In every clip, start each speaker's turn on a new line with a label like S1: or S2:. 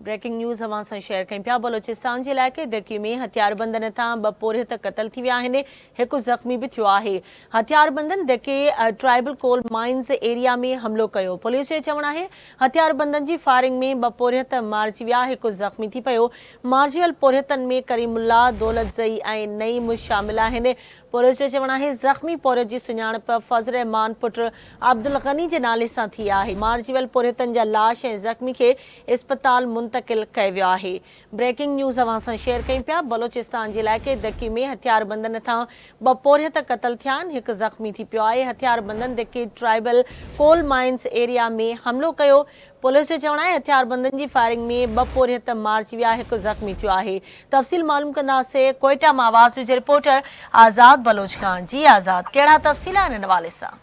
S1: Breaking news अवां सां share कयूं पिया। बलोचिस्तान जे इलाइक़े दकी में हथियारबंदनि तां 2 पोरियत क़तल थी विया आहिनि, 1 ज़ख़्मी बि थियो आहे। हथियारबंदनि दके ट्राइबल कोल माइंस एरिया में हमलो कयो। पुलिस जो चवणु आहे हथियारबंदनि जी फायरिंग में 2 पोरियत मारिजी विया, 1 ज़ख़्मी थी पियो। मारिजियल पोरियतनि में करीमुल्ला, दौलतज़ई ऐं नईम शामिल आहिनि। पुलिस जो चवणु आहे ज़ख़्मी पोरियत जी सुञाणप फज़ल रहमान पुट अब्दुल गनी जे नाले सां थी आहे। मारिजियल पोरियतनि जा लाश ऐं ज़ख़्मी खे इस्पताल मुंतकिल कयो वियो आहे। ब्रेकिंग न्यूज़ अवां सां शेयर कयूं पिया। बलोचिस्तान जे इलाइक़े दकी में हथियारबंदनि तां 2 पोरियत क़तल थिया आहिनि, 1 ज़ख़्मी थी पियो आहे। हथियारबंदनि दकी ट्राइबल कोल माइंस एरिया में हमलो कयो। पुलिस जो चवणु आहे हथियारबंदनि जी फायरिंग में 2 पोरियत मारिजी विया, 1 ज़ख़्मी थियो आहे। तफ़सील मालूम कंदासीं कोयटा मां आवाज़ जे रिपोर्टर आज़ाद बलोच खान। जी आज़ाद, कहिड़ा तफ़सील आहिनि हिन हवाले सां?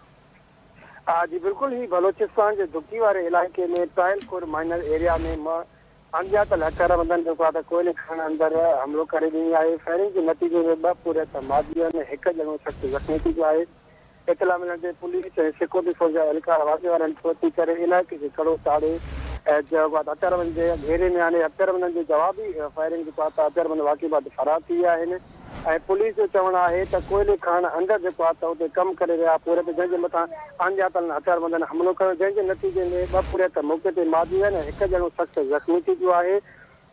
S2: जी बिल्कुल ही बलोचिस्तान के दुखी वाले इलाके में ट्रायल कोर माइनर एरिया में अनजातल हथियारबंदनि कोयले खान अंदर हमलो करे दी है। फायरिंग के नतीजे में 2 पोरियत मारिजी विया, 1 ॼणो शख़्स ज़ख़्मी थी वियो है। इतला मिलण ते पुलिस ऐं सिक्योरिटी फोर्स जा एहलकार वाक़े वारनि पहुची करे इलाइक़े खे कड़ो चाढ़े हथियारबंद जे घेरे में आने हथियारबंदनि जो जवाबी फायरिंग हथियारबंद वाक़ई बाद फरार थी विया आहिनि। पुलिस जो चवणु आहे त कोयले खान अंदर उते कम करे रहिया पोरियत जंहिंजे मथां अनजातल हथियारबंदनि हमलो कयो, जंहिंजे नतीजे में 2 पोरियत मौके ते मारिजी विया आहिनि, 1 ॼणो शख़्स ज़ख़्मी थी वियो आहे।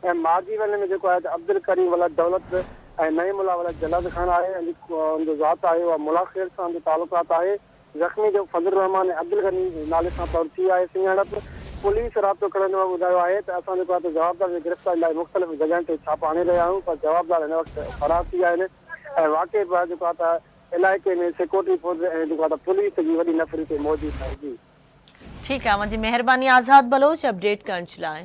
S2: ऐं मारिजी वञण में जेको आहे अब्दुल करीम वाला दौलत ऐं नईमुल्ला वाला जलाद खान आहे, उनजो ज़ात आहे उहा मुलाख़िर सां तालुकात आहे। ज़ख़्मी जो फज़ल रहमान ऐं अब्दुल गनी नाले सां तौर थी आहे सुञाणप। पुलिस राब्तो करण ॿुधायो आहे त असां जेको आहे जवाबदार जी गिरफ़्तारी लाइ मुख़्तलिफ़ जॻहियुनि ते छापा हणी रहिया आहियूं, पर जवाबदार हिन वक़्तु फरार थी विया आहिनि। ऐं वाक़ई बाद जेको आहे इलाइक़े में सिक्योरिटी फोर्स ऐं जेको आहे पुलिस जी वॾी नफ़री ते मौजूदु आहे। जी
S1: ठीकु आहे, मुंहिंजी महिरबानी आज़ाद बलोच अपडेट करण जे लाइ।